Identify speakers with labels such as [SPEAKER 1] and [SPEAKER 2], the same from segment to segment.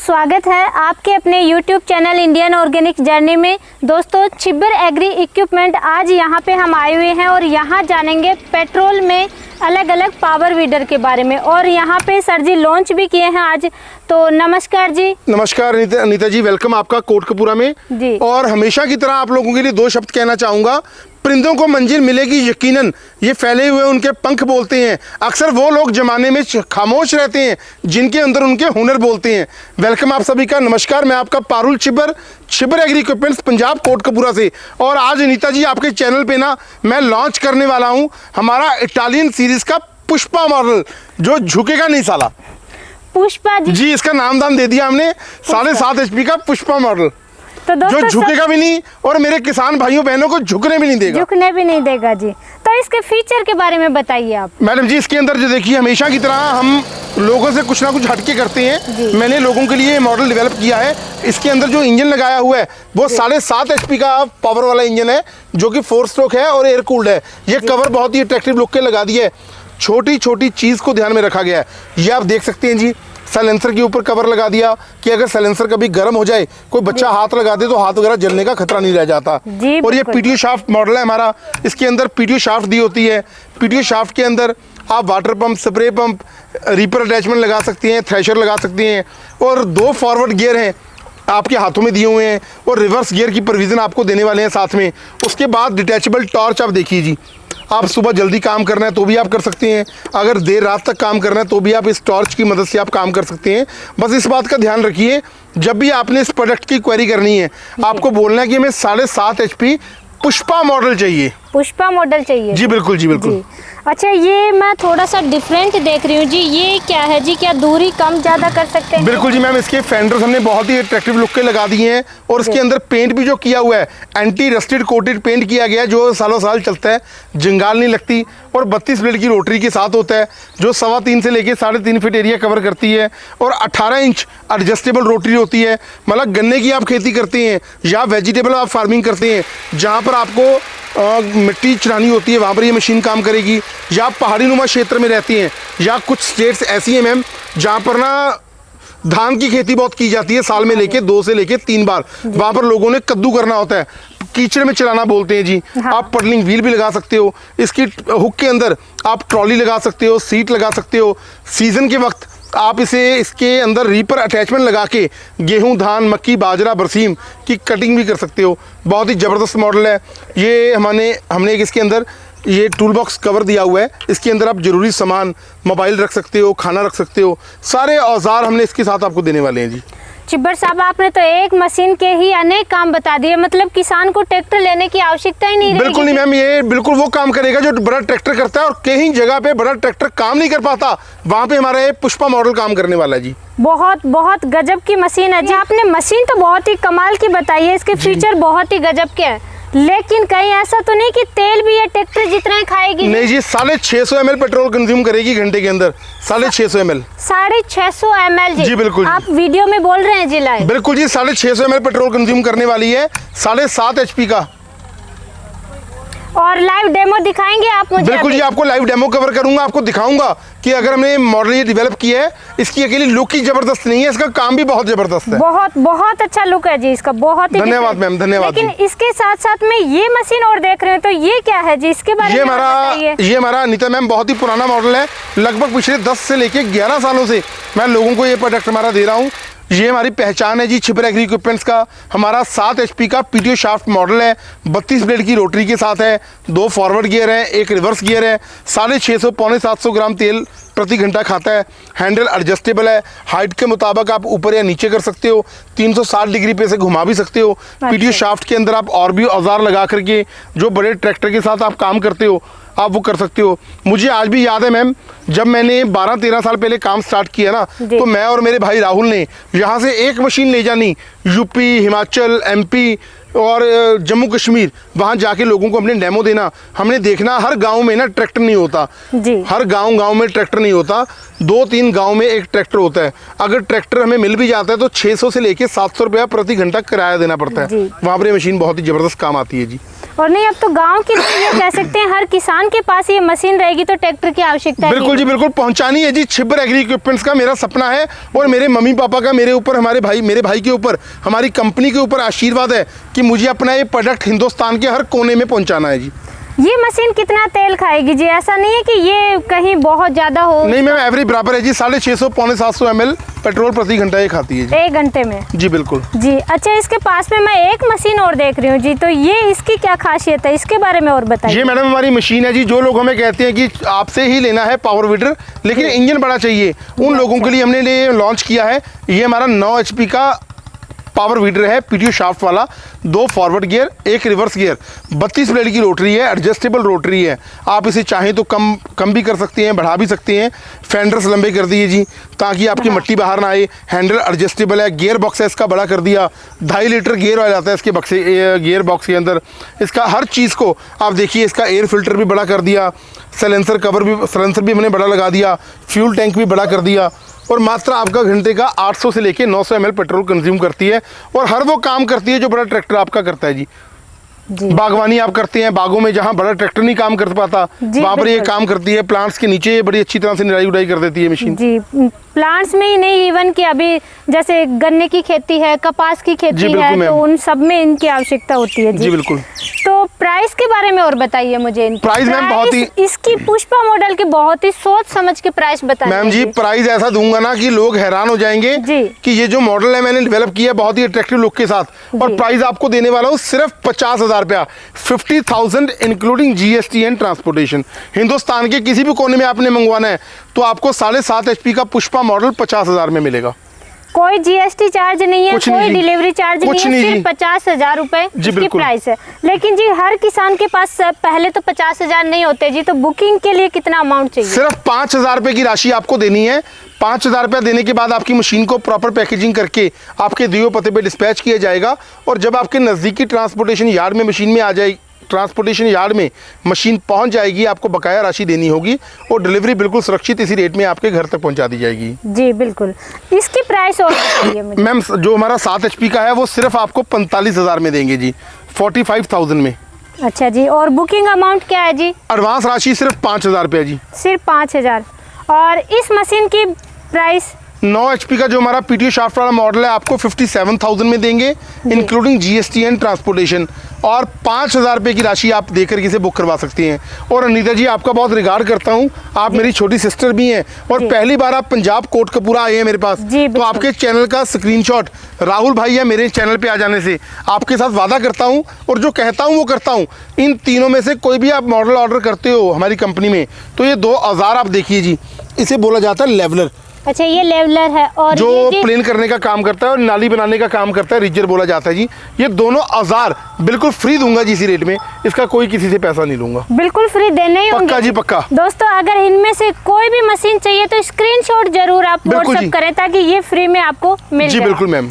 [SPEAKER 1] स्वागत है आपके अपने YouTube channel Indian organic journey में। दोस्तों, छिब्बर एग्री इक्विपमेंट आज यहाँ पे हम आए हुए हैं और यहाँ जानेंगे पेट्रोल में अलग अलग पावर वीडर के बारे में। और यहाँ पे सर जी लॉन्च भी किए हैं आज। तो नमस्कार जी।
[SPEAKER 2] नमस्कार अनीता जी, वेलकम आपका कोटकपुरा में जी। और हमेशा की तरह आप लोगों के लिए दो शब्द कहना चाहूँगा। परिंदों को मंजिल मिलेगी यकीनन, ये फैले हुए उनके पंख बोलते हैं। अक्सर वो लोग जमाने में खामोश रहते हैं जिनके अंदर उनके हुनर बोलते हैं। वेलकम आप सभी का, नमस्कार। मैं आपका पारुल छिब्बर एग्री इक्विपमेंट्स पंजाब कोटकपुरा से। और आज अनीता जी आपके चैनल पे ना मैं लॉन्च करने वाला हूँ हमारा इटालियन सीरीज का पुष्पा मॉडल, जो झुकेगा नहीं साला।
[SPEAKER 1] पुष्पा
[SPEAKER 2] जी, इसका नामदान दे दिया हमने 7.5 HP का पुष्पा मॉडल, तो जो झुकेगा भी नहीं और मेरे किसान भाइयों बहनों को झुकने भी नहीं देगा
[SPEAKER 1] जी। तो इसके फीचर के बारे में बताइए आप।
[SPEAKER 2] मैडम जी, इसके अंदर जो देखिए, हमेशा की तरह हम लोगों से कुछ ना कुछ हटके करते हैं। मैंने लोगों के लिए मॉडल डेवलप किया है। इसके अंदर जो इंजन लगाया हुआ है वो 7.5 HP का पावर वाला इंजन है, जो कि 4 स्ट्रोक है और एयर कूल्ड है। ये कवर बहुत ही अट्रैक्टिव लुक के लगा दिया है। छोटी छोटी चीज को ध्यान में रखा गया है। ये आप देख सकते हैं जी, साइलेंसर के ऊपर कवर लगा दिया कि अगर साइलेंसर कभी गर्म हो जाए, कोई बच्चा हाथ लगा दे तो हाथ वगैरह जलने का खतरा नहीं रह जाता। और ये पीटीओ शाफ्ट मॉडल है हमारा। इसके अंदर पीटीओ शाफ्ट दी होती है। पीटीओ शाफ्ट के अंदर आप water pump, spray pump, reaper attachment लगा सकते हैं, थ्रेशर लगा सकते हैं। और 2 फॉरवर्ड गियर हैं आपके हाथों में दिए हुए हैं और रिवर्स गियर की प्रोविजन आपको देने वाले हैं साथ में। उसके बाद डिटैचेबल टॉर्च आप देखिए जी, आप सुबह जल्दी काम करना है तो भी आप कर सकते हैं, अगर देर रात तक काम करना है तो भी आप इस टॉर्च की मदद से आप काम कर सकते हैं। बस इस बात का ध्यान रखिए, जब भी आपने इस प्रोडक्ट की क्वेरी करनी है आपको बोलना है कि हमें 7.5 HP पुष्पा मॉडल चाहिए।
[SPEAKER 1] पुष्पा मॉडल चाहिए
[SPEAKER 2] जी, बिल्कुल जी, बिल्कुल जी।
[SPEAKER 1] अच्छा, ये मैं थोड़ा सा डिफरेंट देख रही हूँ जी, ये क्या है जी? क्या दूरी कम ज्यादा कर सकते हैं?
[SPEAKER 2] बिल्कुल जी मैम, इसके फेंडर्स हमने बहुत ही अट्रैक्टिव लुक के लगा दिए हैं। और इसके अंदर पेंट भी जो किया हुआ है, एंटी रस्टेड कोटेड पेंट किया गया है, जो सालों साल चलता है, जंगाल नहीं लगती। और 32 ब्लेड की रोटरी के साथ होता है, जो 3.25 से लेके 3.5 फीट एरिया कवर करती है। और 18 इंच एडजस्टेबल रोटरी होती है। मतलब गन्ने की आप खेती करते हैं या वेजिटेबल आप फार्मिंग करते हैं, जहाँ पर आपको मिट्टी चढ़ानी होती है, वहाँ पर ये मशीन काम करेगी। या आप पहाड़ी नुमा क्षेत्र में रहती हैं, या कुछ स्टेट्स ऐसी हैं मैम जहाँ पर ना धान की खेती बहुत की जाती है, साल में लेके 2 से लेके 3 बार। वहाँ पर लोगों ने कद्दू करना होता है, कीचड़ में चलाना बोलते हैं जी। आप पडलिंग व्हील भी लगा सकते हो। इसकी हुक के अंदर आप ट्रॉली लगा सकते हो, सीट लगा सकते हो। सीजन के वक्त आप इसके अंदर रीपर अटैचमेंट लगा के गेहूं, धान, मक्की, बाजरा, बरसीम की कटिंग भी कर सकते हो। बहुत ही ज़बरदस्त मॉडल है ये। हमने एक इसके अंदर ये टूल बॉक्स कवर दिया हुआ है। इसके अंदर आप जरूरी सामान, मोबाइल रख सकते हो, खाना रख सकते हो, सारे औजार हमने इसके साथ आपको देने वाले हैं जी।
[SPEAKER 1] छिब्बर साहब, आपने तो एक मशीन के ही अनेक काम बता दिए, मतलब किसान को ट्रैक्टर लेने की आवश्यकता ही नहीं।
[SPEAKER 2] बिल्कुल नहीं मैम, ये बिल्कुल वो काम करेगा जो बड़ा ट्रैक्टर करता है। और कहीं जगह पे बड़ा ट्रैक्टर काम नहीं कर पाता, वहाँ पे हमारा ये पुष्पा मॉडल काम करने वाला है जी।
[SPEAKER 1] बहुत बहुत गजब की मशीन है जी। आपने मशीन तो बहुत ही कमाल की बताई है, इसके फीचर बहुत ही गजब के हैं। लेकिन कहीं ऐसा तो नहीं कि तेल भी ये ट्रैक्टर जितना ही खाएगी?
[SPEAKER 2] नहीं जी, 650 ml पेट्रोल कंज्यूम करेगी घंटे के अंदर। 650 ml।
[SPEAKER 1] 650 ml
[SPEAKER 2] जी बिल्कुल।
[SPEAKER 1] आप वीडियो में बोल रहे हैं जी लाइव?
[SPEAKER 2] बिल्कुल जी, 650 ml पेट्रोल कंज्यूम करने वाली है, 7.5 HP का।
[SPEAKER 1] और लाइव डेमो दिखाएंगे आप मुझे?
[SPEAKER 2] बिल्कुल जी, आपको लाइव डेमो कवर करूंगा, आपको दिखाऊंगा कि अगर हमने मॉडल ये डेवलप किया है, इसकी अकेली लुक ही जबरदस्त नहीं है, इसका काम भी बहुत जबरदस्त है।
[SPEAKER 1] बहुत बहुत अच्छा लुक है जी इसका, बहुत ही।
[SPEAKER 2] धन्यवाद मैम, धन्यवाद।
[SPEAKER 1] लेकिन इसके साथ साथ में ये मशीन और देख रहे हैं, तो ये क्या है जी? इसके बारे में
[SPEAKER 2] ये हमारा अनीता मैम बहुत ही पुराना मॉडल है। लगभग पिछले 10 से लेके 11 सालों से मैं लोगों को ये प्रोडक्ट हमारा दे रहा हूँ। ये हमारी पहचान है जी छिब्बर एग्री इक्विपमेंट्स का। हमारा 7 HP का पीटीओ शाफ्ट मॉडल है, 32 ब्लेड की रोटरी के साथ है, 2 फॉरवर्ड गियर हैं, 1 रिवर्स गियर है। 650 पौने 700 ग्राम तेल प्रति घंटा खाता है। हैंडल एडजस्टेबल है, हाइट के मुताबिक आप ऊपर या नीचे कर सकते हो, 360 डिग्री पे से घुमा भी सकते हो। पीटीओ शाफ्ट के अंदर आप और भी औजार लगा करके जो बड़े ट्रैक्टर के साथ आप काम करते हो आप वो कर सकते हो। मुझे आज भी याद है मैम, जब मैंने 12-13 साल पहले काम स्टार्ट किया ना, तो मैं और मेरे भाई राहुल ने यहाँ से एक मशीन ले जानी यूपी, हिमाचल, MP, और जम्मू कश्मीर, वहाँ जाके लोगों को हमने डेमो देना, हमने देखना हर गांव में ना ट्रैक्टर नहीं होता
[SPEAKER 1] जी।
[SPEAKER 2] हर गांव में ट्रैक्टर नहीं होता, 2-3 गांव में एक ट्रैक्टर होता है। अगर ट्रैक्टर हमें मिल भी जाता है तो 600 से लेके 700 रुपया प्रति घंटा किराया देना पड़ता है। वहाँ पर ये मशीन बहुत ही ज़बरदस्त काम आती है जी।
[SPEAKER 1] और नहीं, अब तो गांव की ये कह सकते हैं हर किसान के पास ये मशीन रहेगी तो ट्रैक्टर की आवश्यकता है।
[SPEAKER 2] बिल्कुल जी, बिल्कुल पहुंचानी है जी। छिब्बर एग्री इक्विपमेंट्स का मेरा सपना है और मेरे मम्मी पापा का मेरे ऊपर, मेरे भाई के ऊपर, हमारी कंपनी के ऊपर आशीर्वाद है कि मुझे अपना ये प्रोडक्ट हिंदुस्तान के हर कोने में पहुंचाना है जी।
[SPEAKER 1] ये मशीन कितना तेल खाएगी जी? ऐसा नहीं है कि ये कहीं बहुत ज्यादा हो?
[SPEAKER 2] नहीं मैम, एवरेज बराबर है जी। 650 पौने 700 ml पेट्रोल प्रति घंटा ये खाती है जी।
[SPEAKER 1] 1 घंटे में? जी
[SPEAKER 2] बिल्कुल
[SPEAKER 1] जी। अच्छा, इसके पास में मैं एक मशीन और देख रही हूँ जी, तो ये इसकी क्या खासियत है, इसके बारे में और बताइए।
[SPEAKER 2] ये मैडम हमारी मशीन है जी। जो लोग हमें कहते हैं कि आपसे ही लेना है पावर वीडर लेकिन इंजन बड़ा चाहिए, उन लोगों के लिए हमने लॉन्च किया है। ये हमारा 9 HP का पावर वीडर है, PTO शाफ्ट वाला, 2 forward gear, 1 reverse gear, 32 blade की रोटरी है, एडजस्टेबल रोटरी है। आप इसे चाहें तो कम भी कर सकते हैं, बढ़ा भी सकते हैं। फेंडर्स लंबे कर दिए जी ताकि आपकी मिट्टी बाहर ना आए। हैंडल एडजस्टेबल है। गियर बॉक्स है इसका बड़ा कर दिया, 2.5 लीटर गियर ऑयल आता है इसके गियर बॉक्स के अंदर। इसका हर चीज़ को आप देखिए, इसका एयर फिल्टर भी बड़ा कर दिया, सलेंसर भी हमने बड़ा लगा दिया, फ्यूल टैंक भी बड़ा कर दिया। और मात्र आपका घंटे का 800 से लेके 900 ml पेट्रोल कंज्यूम करती है और हर वो काम करती है जो बड़ा ट्रैक्टर आपका करता है जी। बागवानी आप करते हैं, बागों में जहाँ बड़ा ट्रैक्टर नहीं काम कर पाता वहाँ पर ये काम करती है। प्लांट्स के नीचे बड़ी अच्छी तरह से निराई उड़ाई कर देती है मशीन जी।
[SPEAKER 1] प्लांट्स में ही नहीं, इवन कि अभी जैसे गन्ने की खेती है, कपास की खेती है, तो उन सब में इनकी आवश्यकता होती है जी।
[SPEAKER 2] बिल्कुल।
[SPEAKER 1] तो प्राइस के बारे में और बताइए मुझे।
[SPEAKER 2] प्राइस मैम बहुत ही,
[SPEAKER 1] इसकी पुष्पा मॉडल की बहुत ही सोच समझ के प्राइस बताइए
[SPEAKER 2] मैम जी। प्राइस ऐसा दूंगा ना कि लोग हैरान हो जाएंगे कि ये जो मॉडल है मैंने डेवलप किया बहुत ही अट्रैक्टिव लुक के साथ। और प्राइस आपको देने वाला हूँ सिर्फ 50,000 रुपया, 50,000 including GST and transportation. Hindustan के किसी भी कोने में आपने मंगवाना है तो आपको 7.5 HP का पुष्पा मॉडल 50,000 में मिलेगा।
[SPEAKER 1] कोई GST चार्ज नहीं है, कोई डिलीवरी चार्ज नहीं है, सिर्फ 50,000 रुपए इसकी प्राइस है। लेकिन जी हर किसान के पास पहले तो 50,000 नहीं होते जी, तो बुकिंग के लिए कितना अमाउंट चाहिए?
[SPEAKER 2] सिर्फ 5,000 रुपए की राशि आपको देनी है। 5,000 रुपया देने के बाद आपकी मशीन को प्रॉपर पैकेजिंग करके आपके दिए पते पे डिस्पैच किया जाएगा। और जब आपके नज़दीकी ट्रांसपोर्टेशन यार्ड में मशीन में आ जाएगी, ट्रांसपोर्टेशन यार्ड में मशीन पहुंच जाएगी, आपको बकाया राशि देनी होगी और डिलीवरी बिल्कुल सुरक्षित इसी रेट में आपके घर तक पहुंचा दी जाएगी
[SPEAKER 1] जी। बिल्कुल। इसकी प्राइस और बताइए मुझे।
[SPEAKER 2] मैम जो हमारा 7 HP का है वो सिर्फ आपको 45,000 में देंगे जी, 45,000 में।
[SPEAKER 1] अच्छा जी। और बुकिंग अमाउंट क्या है जी?
[SPEAKER 2] एडवांस राशि सिर्फ 5,000 रुपया जी, सिर्फ
[SPEAKER 1] 5,000। और इस मशीन की प्राइस
[SPEAKER 2] 9 HP का जो हमारा PTO शाफ्ट वाला मॉडल है आपको 57,000 में देंगे इंक्लूडिंग GST एंड ट्रांसपोर्टेशन। और 5,000 रुपये की राशि आप देकर इसे बुक करवा सकती हैं। और अनीता जी आपका बहुत रिगार्ड करता हूं, आप मेरी छोटी सिस्टर भी हैं और पहली बार आप पंजाब कोटकपूरा आए हैं मेरे पास, तो आपके चैनल का स्क्रीनशॉट राहुल भाई या मेरे चैनल पे आ जाने से आपके साथ वादा करता हूं और जो कहता हूं वो करता हूं। इन तीनों में से कोई भी आप मॉडल ऑर्डर करते हो हमारी कंपनी में तो ये 2 औजार आप देखिए जी, इसे बोला जाता है लेवलर।
[SPEAKER 1] अच्छा, ये लेवलर है और
[SPEAKER 2] जो प्लेन करने का काम करता है और नाली बनाने का काम करता है, रिजर बोला जाता है जी। ये दोनों औजार बिल्कुल फ्री दूंगा जी इसी रेट में, इसका कोई किसी से पैसा नहीं लूंगा,
[SPEAKER 1] बिल्कुल फ्री देने ही होंगे।
[SPEAKER 2] पक्का जी पक्का।
[SPEAKER 1] दोस्तों अगर इनमें से कोई भी मशीन चाहिए तो स्क्रीनशॉट जरूर आप व्हाट्सएप करें ताकि ये फ्री में आपको मिल जाए।
[SPEAKER 2] जी बिल्कुल मैम।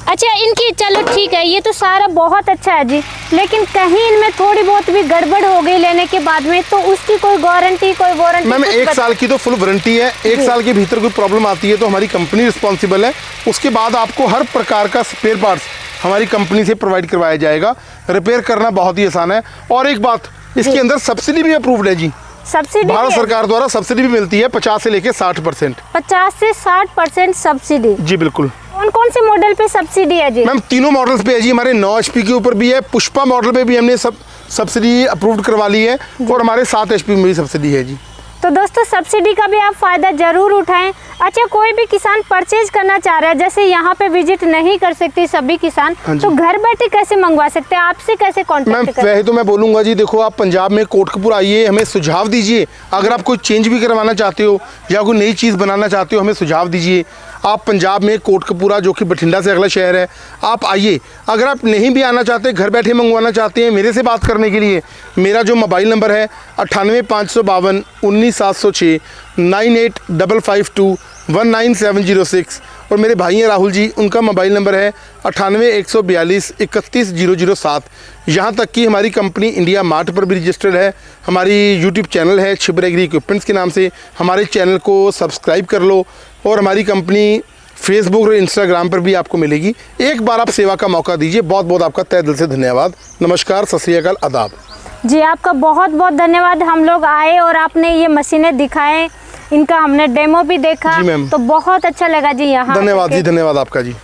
[SPEAKER 1] अच्छा, इनकी चलो ठीक है, ये तो सारा बहुत अच्छा है जी, लेकिन कहीं इनमें थोड़ी बहुत भी गड़बड़ हो गई लेने के बाद में तो उसकी कोई गारंटी, कोई वारंटी?
[SPEAKER 2] मैम 1 साल की तो फुल वारंटी है। 1 साल के भीतर कोई प्रॉब्लम आती है तो हमारी कंपनी रिस्पॉन्सिबल है। उसके बाद आपको हर प्रकार का स्पेयर पार्ट्स हमारी कंपनी से प्रोवाइड करवाया जाएगा। रिपेयर करना बहुत ही आसान है। और एक बात, इसके अंदर सब्सिडी भी अप्रूव्ड है जी,
[SPEAKER 1] सब्सिडी
[SPEAKER 2] भारत सरकार द्वारा सब्सिडी भी मिलती है 50 से लेके 60%।
[SPEAKER 1] 50 से 60% सब्सिडी? जी
[SPEAKER 2] बिल्कुल।
[SPEAKER 1] कौन कौन से मॉडल पे सब्सिडी है जी?
[SPEAKER 2] मैम तीनों मॉडल्स पे है जी। हमारे 9 HP के ऊपर भी है, पुष्पा मॉडल पे भी हमने सब्सिडी अप्रूव्ड करवा ली है और हमारे 7 HP में भी सब्सिडी है जी।
[SPEAKER 1] तो दोस्तों सब्सिडी का भी आप फायदा जरूर उठाएं। अच्छा, कोई भी किसान परचेज करना चाह रहा है, जैसे यहाँ पे विजिट नहीं कर सकते सभी किसान, तो घर बैठे कैसे मंगवा सकते हैं, आपसे कैसे कांटेक्ट करें?
[SPEAKER 2] वैसे तो मैं बोलूँगा जी, देखो आप पंजाब में कोटकपुर आइए, हमें सुझाव दीजिए। अगर आप कोई चेंज भी करवाना चाहते हो या कोई नई चीज़ बनाना चाहते हो हमें सुझाव दीजिए। आप पंजाब में कोटकपुरा जो कि बठिंडा से अगला शहर है, आप आइए। अगर आप नहीं भी आना चाहते, घर बैठे मंगवाना चाहते हैं, मेरे से बात करने के लिए मेरा जो मोबाइल नंबर है 98 552 19 706 98 552 19706 और मेरे भाई हैं राहुल जी, उनका मोबाइल नंबर है 98 142 31 007। यहाँ तक कि हमारी कंपनी इंडिया मार्ट पर भी रजिस्टर्ड है। हमारी यूट्यूब चैनल है छिबर एग्री इक्विपमेंट्स के नाम से, हमारे चैनल को सब्सक्राइब कर लो। और हमारी कंपनी फेसबुक और इंस्टाग्राम पर भी आपको मिलेगी। एक बार आप सेवा का मौका दीजिए। बहुत बहुत आपका तहे दिल से धन्यवाद। नमस्कार, सत श्री अकाल, आदाब।
[SPEAKER 1] जी आपका बहुत बहुत धन्यवाद। हम लोग आए और आपने ये मशीनें दिखाएं, इनका हमने डेमो भी देखा,
[SPEAKER 2] जी मैम,
[SPEAKER 1] तो बहुत अच्छा लगा जी। यहाँ
[SPEAKER 2] धन्यवाद जी, धन्यवाद आपका जी।